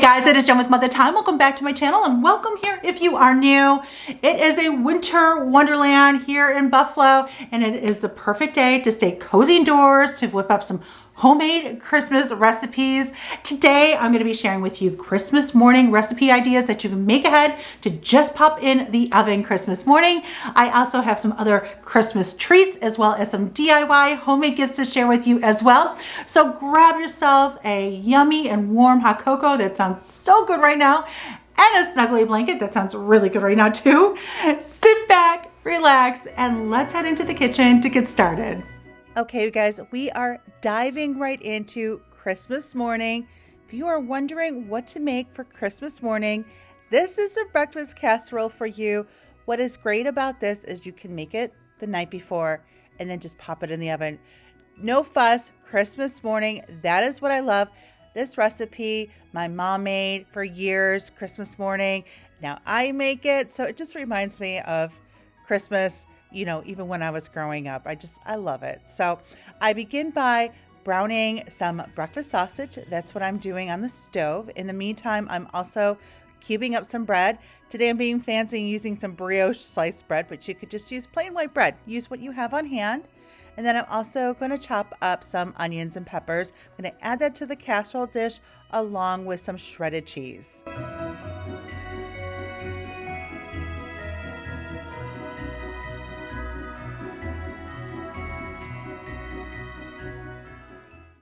Guys, it is Jen with Mother Time. Welcome back to my channel and welcome here if you are new. It is a winter wonderland here in Buffalo and it is the perfect day to stay cozy indoors, to whip up some homemade Christmas recipes. Today, I'm going to be sharing with you Christmas morning recipe ideas that you can make ahead to just pop in the oven Christmas morning. I also have some other Christmas treats as well as some DIY homemade gifts to share with you as well. So grab yourself a yummy and warm hot cocoa that sounds so good right now, and a snuggly blanket that sounds really good right now too. Sit back, relax, and let's head into the kitchen to get started. Okay, you guys, we are diving right into Christmas morning. If you are wondering what to make for Christmas morning, this is the breakfast casserole for you. What is great about this is you can make it the night before and then just pop it in the oven. No fuss, Christmas morning, that is what I love. This recipe my mom made for years, Christmas morning. Now I make it, so it just reminds me of Christmas. You know, even when I was growing up, I love it. So I begin by browning some breakfast sausage. That's what I'm doing on the stove. In the meantime, I'm also cubing up some bread. Today I'm being fancy and using some brioche sliced bread, but you could just use plain white bread. Use what you have on hand. And then I'm also going to chop up some onions and peppers. I'm going to add that to the casserole dish along with some shredded cheese.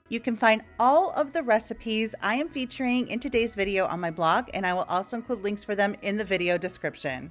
You can find all of the recipes I am featuring in today's video on my blog, and I will also include links for them in the video description.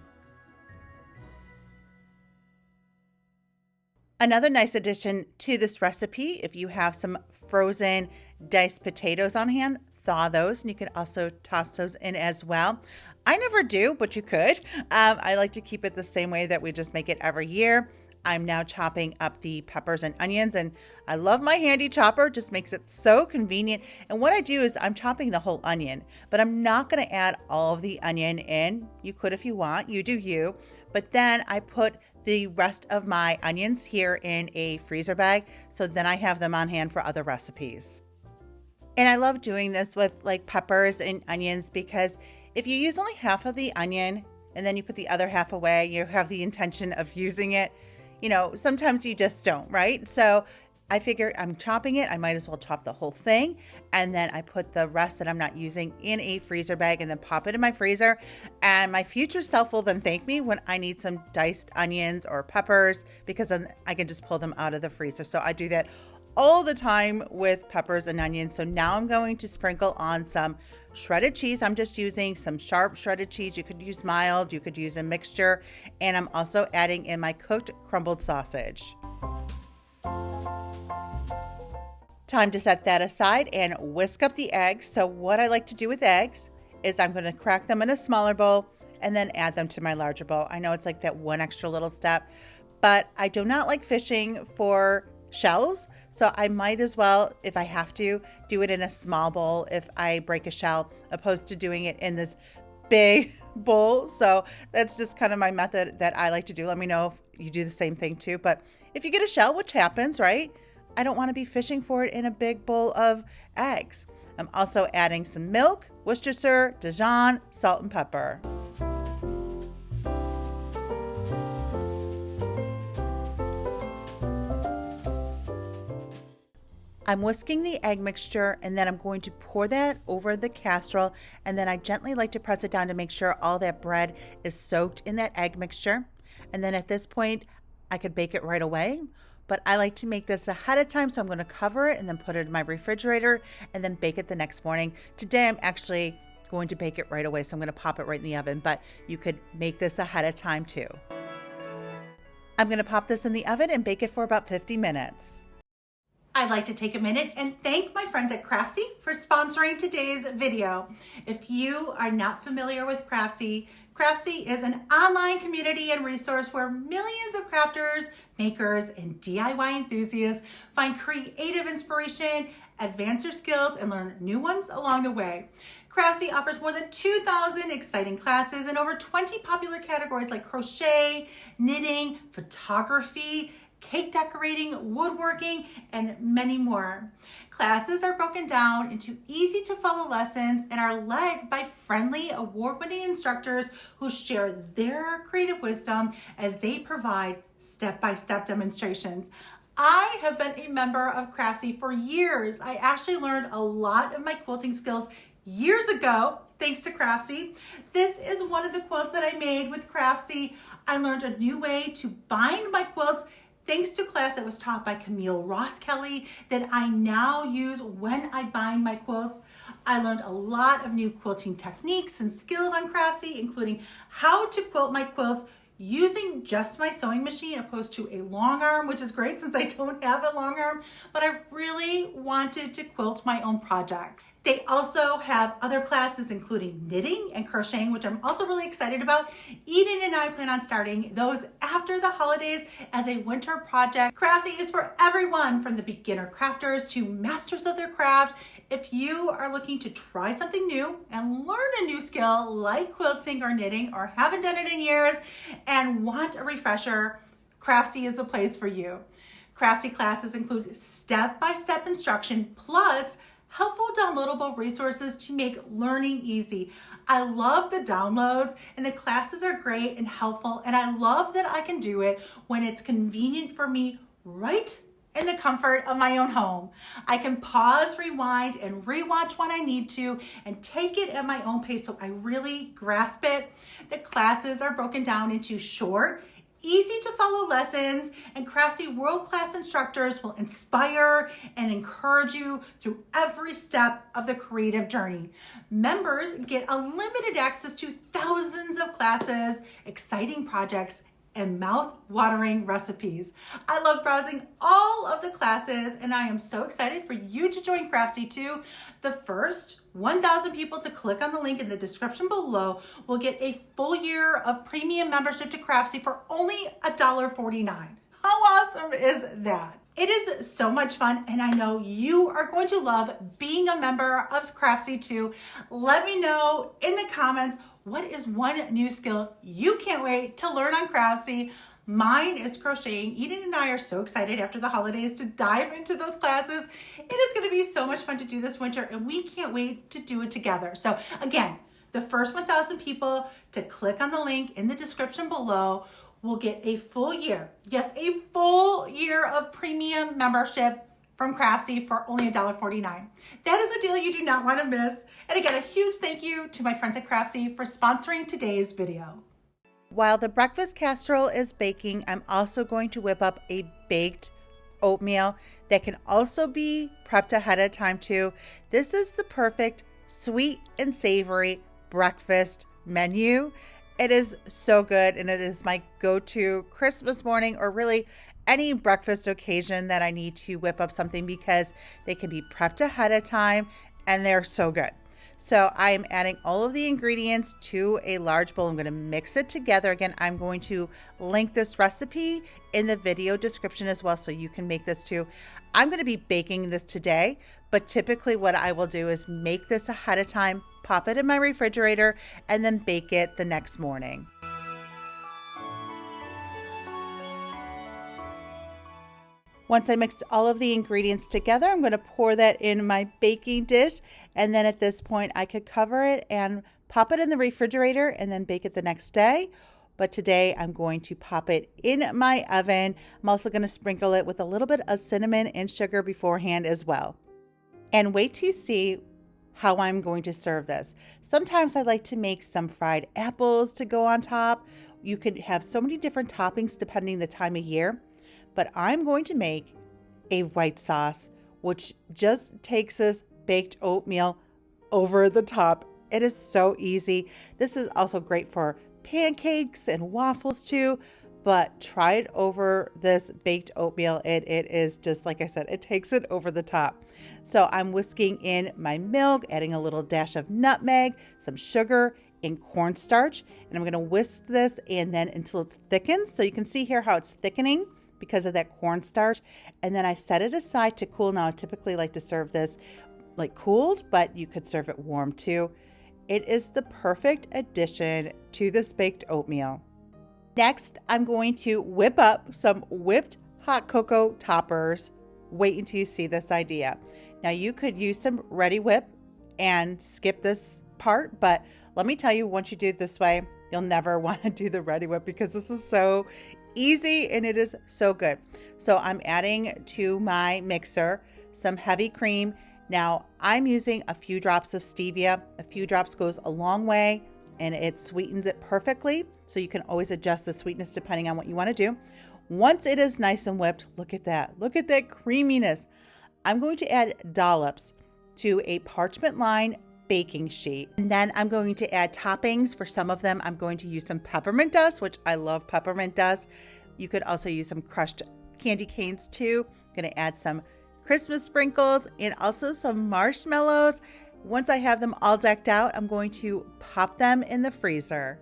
Another nice addition to this recipe, if you have some frozen diced potatoes on hand, thaw those, and you can also toss those in as well. I never do, but you could. I like to keep it the same way that we just make it every year. I'm now chopping up the peppers and onions, and I love my handy chopper, just makes it so convenient. And what I do is I'm chopping the whole onion, but I'm not going to add all of the onion in. You could if you want, you do you. But then I put the rest of my onions here in a freezer bag, so then I have them on hand for other recipes. And I love doing this with like peppers and onions because if you use only half of the onion and then you put the other half away, you have the intention of using it. You know, sometimes you just don't, right? So I figure I'm chopping it. I might as well chop the whole thing. And then I put the rest that I'm not using in a freezer bag and then pop it in my freezer. And my future self will then thank me when I need some diced onions or peppers, because then I can just pull them out of the freezer. So I do that all the time with peppers and onions. So now I'm going to sprinkle on some shredded cheese. I'm just using some sharp shredded cheese. You could use mild, you could use a mixture. And I'm also adding in my cooked crumbled sausage. Time to set that aside and whisk up the eggs. So what I like to do with eggs is I'm going to crack them in a smaller bowl and then add them to my larger bowl. I know it's like that one extra little step, but I do not like fishing for shells, so I might as well, if I have to, do it in a small bowl if I break a shell, opposed to doing it in this big bowl. So that's just kind of my method that I like to do. Let me know if you do the same thing too. But if you get a shell, which happens, right? I don't want to be fishing for it in a big bowl of eggs. I'm also adding some milk, Worcestershire, Dijon, salt, and pepper. I'm whisking the egg mixture and then I'm going to pour that over the casserole, and then I gently like to press it down to make sure all that bread is soaked in that egg mixture. And then at this point, I could bake it right away, but I like to make this ahead of time, so I'm going to cover it and then put it in my refrigerator and then bake it the next morning. Today I'm actually going to bake it right away, so I'm going to pop it right in the oven, but you could make this ahead of time too. I'm going to pop this in the oven and bake it for about 50 minutes. I'd like to take a minute and thank my friends at Craftsy for sponsoring today's video. If you are not familiar with Craftsy, Craftsy is an online community and resource where millions of crafters, makers, and DIY enthusiasts find creative inspiration, advance their skills, and learn new ones along the way. Craftsy offers more than 2,000 exciting classes in over 20 popular categories like crochet, knitting, photography, cake decorating, woodworking, and many more. Classes are broken down into easy to follow lessons and are led by friendly, award-winning instructors who share their creative wisdom as they provide step-by-step demonstrations. I have been a member of Craftsy for years. I actually learned a lot of my quilting skills years ago, thanks to Craftsy. This is one of the quilts that I made with Craftsy. I learned a new way to bind my quilts thanks to a class that was taught by Camille Ross Kelly that I now use when I bind my quilts. I learned a lot of new quilting techniques and skills on Craftsy, including how to quilt my quilts using just my sewing machine opposed to a long arm, which is great since I don't have a long arm, but I really wanted to quilt my own projects. They also have other classes including knitting and crocheting, which I'm also really excited about. Eden and I plan on starting those after the holidays as a winter project. Craftsy is for everyone from the beginner crafters to masters of their craft. If you are looking to try something new and learn a new skill like quilting or knitting or haven't done it in years and want a refresher, Craftsy is the place for you. Craftsy classes include step-by-step instruction plus helpful downloadable resources to make learning easy. I love the downloads and the classes are great and helpful, and I love that I can do it when it's convenient for me right in the comfort of my own home. I can pause, rewind, and rewatch when I need to and take it at my own pace so I really grasp it. The classes are broken down into short, easy to follow lessons, and Craftsy world-class instructors will inspire and encourage you through every step of the creative journey. Members get unlimited access to thousands of classes, exciting projects, and mouth-watering recipes. I love browsing all of the classes, and I am so excited for you to join Craftsy too. The first 1,000 people to click on the link in the description below will get a full year of premium membership to Craftsy for only $1.49. How awesome is that? It is so much fun, and I know you are going to love being a member of Craftsy too. Let me know in the comments, what is one new skill you can't wait to learn on Craftsy? Mine is crocheting. Eden and I are so excited after the holidays to dive into those classes. It is going to be so much fun to do this winter, and we can't wait to do it together. So again, the first 1,000 people to click on the link in the description below will get a full year, yes, a full year of premium membership from Craftsy for only $1.49. That is a deal you do not want to miss. And again, a huge thank you to my friends at Craftsy for sponsoring today's video. While the breakfast casserole is baking, I'm also going to whip up a baked oatmeal that can also be prepped ahead of time too. This is the perfect sweet and savory breakfast menu. It is so good, and it is my go-to Christmas morning or really any breakfast occasion that I need to whip up something because they can be prepped ahead of time and they're so good. So I am adding all of the ingredients to a large bowl. I'm going to mix it together. Again, I'm going to link this recipe in the video description as well so you can make this too. I'm going to be baking this today, but typically what I will do is make this ahead of time, pop it in my refrigerator, and then bake it the next morning. Once I mixed all of the ingredients together, I'm going to pour that in my baking dish. And then at this point, I could cover it and pop it in the refrigerator and then bake it the next day. But today I'm going to pop it in my oven. I'm also going to sprinkle it with a little bit of cinnamon and sugar beforehand as well. And wait till you see how I'm going to serve this. Sometimes I like to make some fried apples to go on top. You could have so many different toppings depending the time of year. But I'm going to make a white sauce, which just takes this baked oatmeal over the top. It is so easy. This is also great for pancakes and waffles too, but try it over this baked oatmeal. It is just, like I said, it takes it over the top. So I'm whisking in my milk, adding a little dash of nutmeg, some sugar, and cornstarch. And I'm going to whisk this and then until it thickens. So you can see here how it's thickening because of that cornstarch. And then I set it aside to cool. Now I typically like to serve this like cooled, but you could serve it warm too. It is the perfect addition to this baked oatmeal. Next, I'm going to whip up some whipped hot cocoa toppers. Wait until you see this idea. Now you could use some Ready Whip and skip this part, but let me tell you, once you do it this way, you'll never want to do the Ready Whip because this is so easy and it is so good. So I'm adding to my mixer some heavy cream. Now I'm using a few drops of stevia. A few drops goes a long way and it sweetens it perfectly. So you can always adjust the sweetness depending on what you want to do. Once it is nice and whipped, look at that. Look at that creaminess. I'm going to add dollops to a parchment lined baking sheet. And then I'm going to add toppings. For some of them, I'm going to use some peppermint dust, which I love peppermint dust. You could also use some crushed candy canes too. I'm going to add some Christmas sprinkles and also some marshmallows. Once I have them all decked out, I'm going to pop them in the freezer.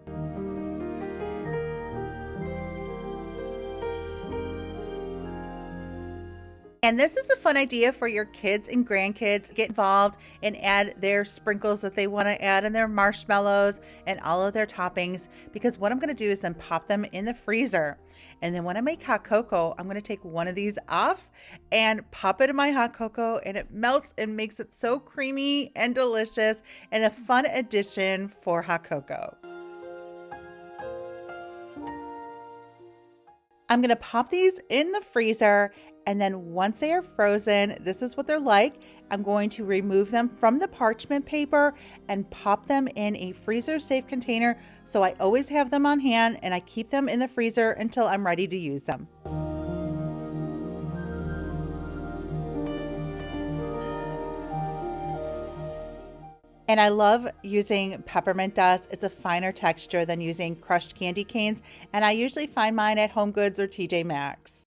And this is a fun idea for your kids and grandkids. Get involved and add their sprinkles that they want to add and their marshmallows and all of their toppings, because what I'm going to do is then pop them in the freezer. And then when I make hot cocoa, I'm going to take one of these off and pop it in my hot cocoa, and it melts and makes it so creamy and delicious and a fun addition for hot cocoa. I'm going to pop these in the freezer, and then once they are frozen, this is what they're like. I'm going to remove them from the parchment paper and pop them in a freezer safe container. So I always have them on hand and I keep them in the freezer until I'm ready to use them. And I love using peppermint dust. It's a finer texture than using crushed candy canes. And I usually find mine at Home Goods or TJ Maxx.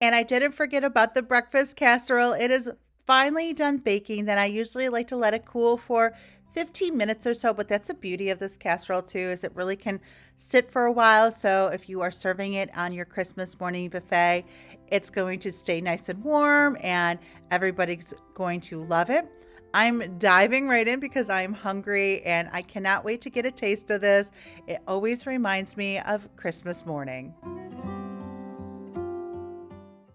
And I didn't forget about the breakfast casserole. It is finally done baking. Then I usually like to let it cool for 15 minutes or so, but that's the beauty of this casserole too, is it really can sit for a while. So if you are serving it on your Christmas morning buffet, it's going to stay nice and warm and everybody's going to love it. I'm diving right in because I'm hungry and I cannot wait to get a taste of this. It always reminds me of Christmas morning.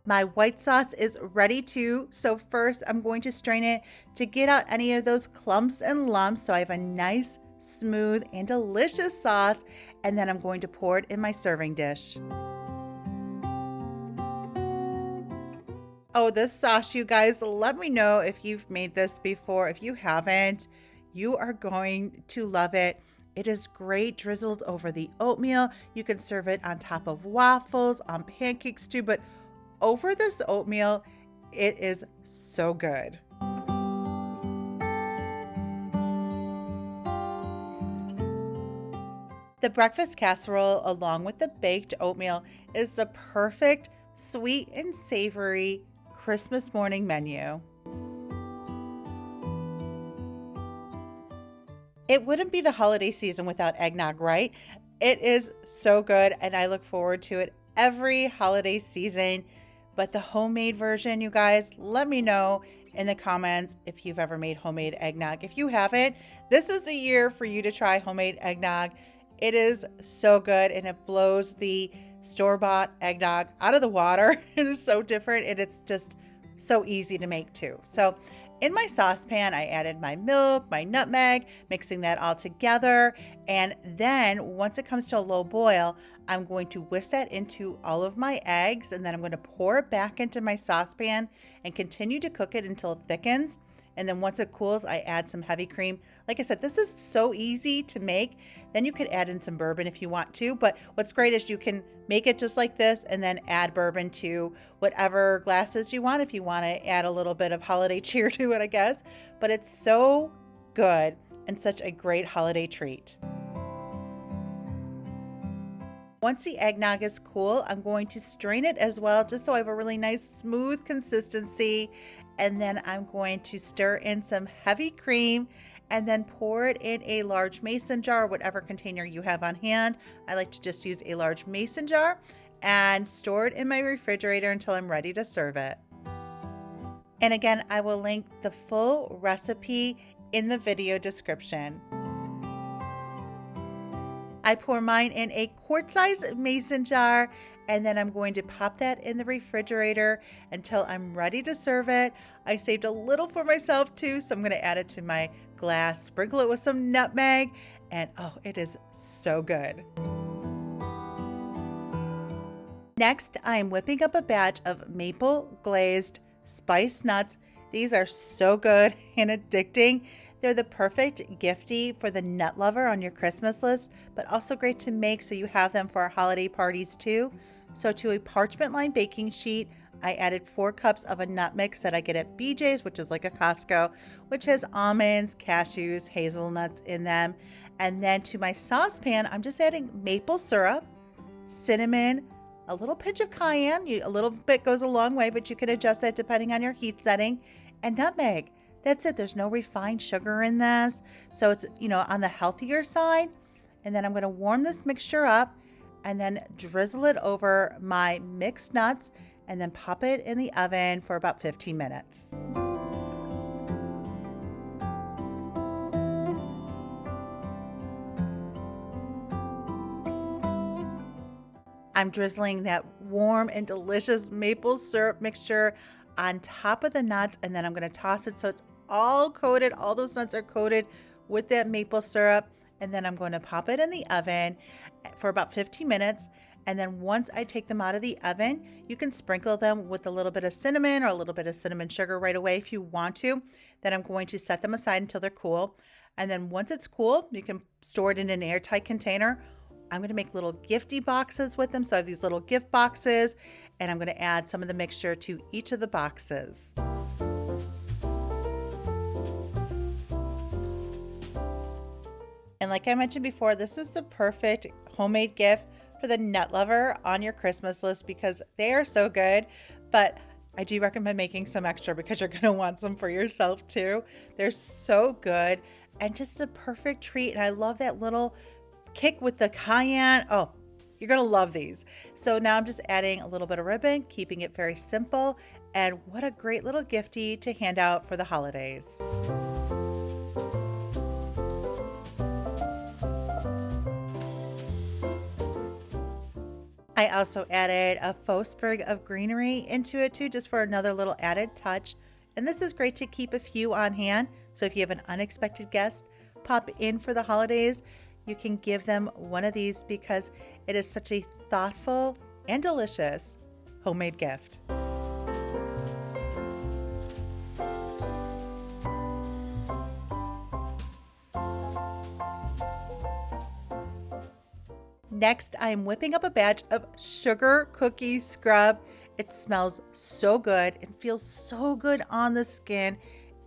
My white sauce is ready too. So first I'm going to strain it to get out any of those clumps and lumps. So I have a nice, smooth and delicious sauce. And then I'm going to pour it in my serving dish. Oh, this sauce, you guys, let me know if you've made this before. If you haven't, you are going to love it. It is great drizzled over the oatmeal. You can serve it on top of waffles, on pancakes too, but over this oatmeal, it is so good. The breakfast casserole, along with the baked oatmeal, is the perfect sweet and savory Christmas morning menu. It wouldn't be the holiday season without eggnog, right? It is so good, and I look forward to it every holiday season. But the homemade version, you guys, let me know in the comments if you've ever made homemade eggnog. If you haven't, this is the year for you to try homemade eggnog. It is so good and it blows the store-bought eggnog out of the water. It is so different and it's just so easy to make too. So in my saucepan, I added my milk, my nutmeg, mixing that all together. And then once it comes to a low boil, I'm going to whisk that into all of my eggs. And then I'm going to pour it back into my saucepan and continue to cook it until it thickens. And then once it cools, I add some heavy cream. Like I said, this is so easy to make. Then you could add in some bourbon if you want to. But what's great is you can make it just like this and then add bourbon to whatever glasses you want if you want to add a little bit of holiday cheer to it, I guess. But it's so good and such a great holiday treat. Once the eggnog is cool, I'm going to strain it as well, just so I have a really nice smooth consistency. And then I'm going to stir in some heavy cream and then pour it in a large mason jar, whatever container you have on hand. I like to just use a large mason jar and store it in my refrigerator until I'm ready to serve it. And again, I will link the full recipe in the video description. I pour mine in a quart-sized mason jar, and then I'm going to pop that in the refrigerator until I'm ready to serve it. I saved a little for myself too, so I'm going to add it to my glass, sprinkle it with some nutmeg, and oh, it is so good. Next, I am whipping up a batch of maple glazed spiced nuts. These are so good and addicting. They're the perfect giftie for the nut lover on your Christmas list, but also great to make so you have them for our holiday parties too. So to a parchment lined baking sheet, I added 4 cups of a nut mix that I get at BJ's, which is like a Costco, which has almonds, cashews, hazelnuts in them. And then to my saucepan, I'm just adding maple syrup, cinnamon, a little pinch of cayenne. A little bit goes a long way, but you can adjust that depending on your heat setting, and nutmeg. That's it. There's no refined sugar in this. So it's, on the healthier side. And then I'm going to warm this mixture up and then drizzle it over my mixed nuts and then pop it in the oven for about 15 minutes. I'm drizzling that warm and delicious maple syrup mixture on top of the nuts, and then I'm going to toss it so it's all coated. All those nuts are coated with that maple syrup, and then I'm going to pop it in the oven for about 15 minutes. And then once I take them out of the oven, you can sprinkle them with a little bit of cinnamon or a little bit of cinnamon sugar right away if you want to. Then I'm going to set them aside until they're cool. And then once it's cool, you can store it in an airtight container. I'm going to make little gifty boxes with them. So I have these little gift boxes, and I'm going to add some of the mixture to each of the boxes. And like I mentioned before, this is the perfect homemade gift for the nut lover on your Christmas list because they are so good. But I do recommend making some extra because you're going to want some for yourself too. They're so good and just a perfect treat. And I love that little kick with the cayenne. Oh, you're going to love these. So now I'm just adding a little bit of ribbon, keeping it very simple. And what a great little giftie to hand out for the holidays. I also added a faux sprig of greenery into it too, just for another little added touch. And this is great to keep a few on hand. So if you have an unexpected guest pop in for the holidays, you can give them one of these because it is such a thoughtful and delicious homemade gift. Next, I am whipping up a batch of sugar cookie scrub. It smells so good and feels so good on the skin.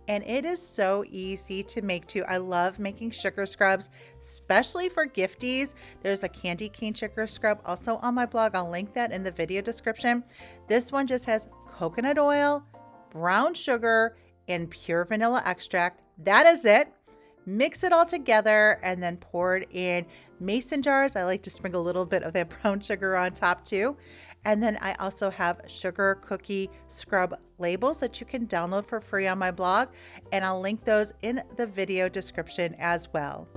And it is so easy to make too. I love making sugar scrubs, especially for gifties. There's a candy cane sugar scrub also on my blog. I'll link that in the video description. This one just has coconut oil, brown sugar, and pure vanilla extract. That is it. Mix it all together and then pour it in mason jars. I like to sprinkle a little bit of that brown sugar on top too. And then I also have sugar cookie scrub labels that you can download for free on my blog. And I'll link those in the video description as well.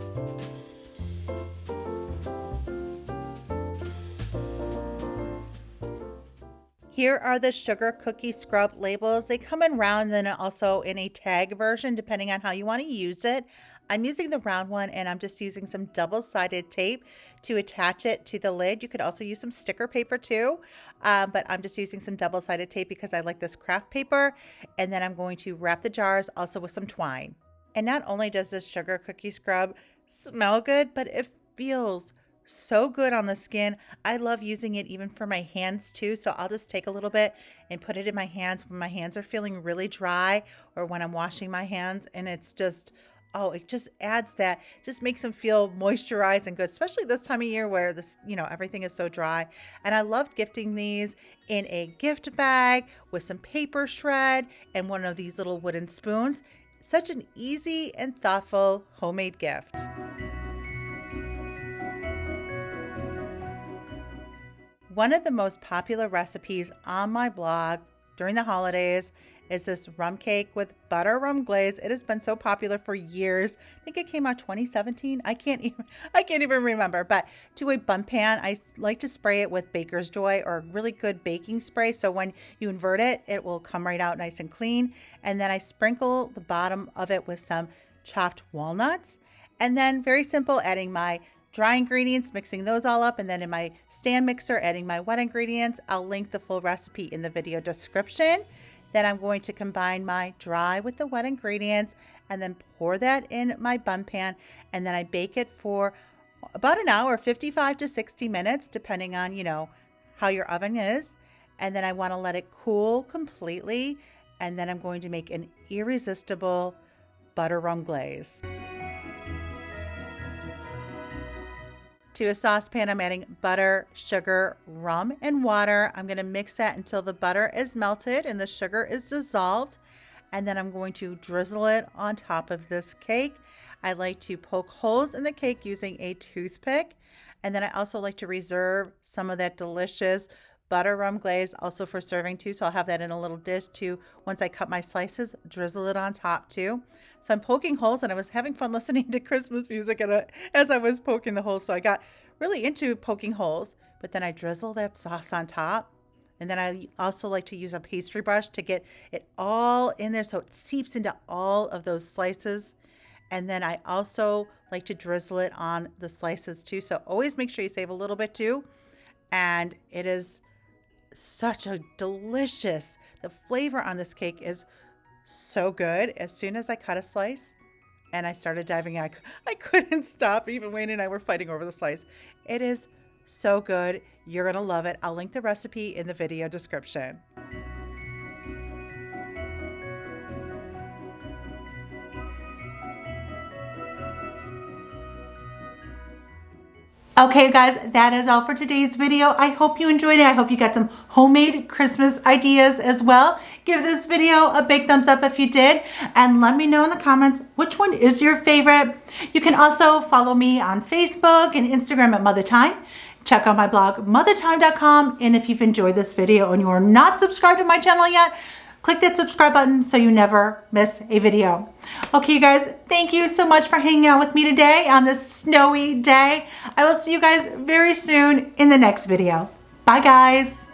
Here are the sugar cookie scrub labels. They come in round and then also in a tag version, depending on how you want to use it. I'm using the round one and I'm just using some double-sided tape to attach it to the lid. You could also use some sticker paper too, but I'm just using some double-sided tape because I like this craft paper. And then I'm going to wrap the jars also with some twine. And not only does this sugar cookie scrub smell good, but it feels so good on the skin. I love using it even for my hands too. So I'll just take a little bit and put it in my hands when my hands are feeling really dry or when I'm washing my hands. And it's just, oh, it just adds that, just makes them feel moisturized and good, especially this time of year where this, everything is so dry. And I love gifting these in a gift bag with some paper shred and one of these little wooden spoons. such an easy and thoughtful homemade gift. One of the most popular recipes on my blog during the holidays is this rum cake with butter rum glaze. It has been so popular for years. I think it came out 2017. I can't even remember. But to a bun pan, I like to spray it with Baker's Joy or really good baking spray. So when you invert it, it will come right out nice and clean. And then I sprinkle the bottom of it with some chopped walnuts. And then very simple, adding my dry ingredients, mixing those all up, and then in my stand mixer, adding my wet ingredients. I'll link the full recipe in the video description. Then I'm going to combine my dry with the wet ingredients and then pour that in my bun pan, and then I bake it for about an hour, 55 to 60 minutes, depending on, how your oven is. And then I want to let it cool completely, and then I'm going to make an irresistible butter rum glaze. To a saucepan, I'm adding butter, sugar, rum, and water. I'm going to mix that until the butter is melted and the sugar is dissolved. And then I'm going to drizzle it on top of this cake. I like to poke holes in the cake using a toothpick. And then I also like to reserve some of that delicious butter rum glaze also for serving too. So I'll have that in a little dish too. Once I cut my slices, drizzle it on top too. So I'm poking holes, and I was having fun listening to Christmas music as I was poking the holes. So I got really into poking holes, but then I drizzle that sauce on top. And then I also like to use a pastry brush to get it all in there so it seeps into all of those slices. And then I also like to drizzle it on the slices too. So always make sure you save a little bit too. And it is such a delicious, the flavor on this cake is so good. As soon as I cut a slice and I started diving in, I couldn't stop. Even Wayne and I were fighting over the slice. It is so good. You're going to love it. I'll link the recipe in the video description. Okay guys, that is all for today's video. I hope you enjoyed it. I hope you got some homemade Christmas ideas as well. Give this video a big thumbs up if you did, and let me know in the comments which one is your favorite. You can also follow me on Facebook and Instagram at Mother Time. Check out my blog, mothertime.com, and if you've enjoyed this video and you are not subscribed to my channel yet, click that subscribe button so you never miss a video. Okay, you guys, thank you so much for hanging out with me today on this snowy day. I will see you guys very soon in the next video. Bye, guys.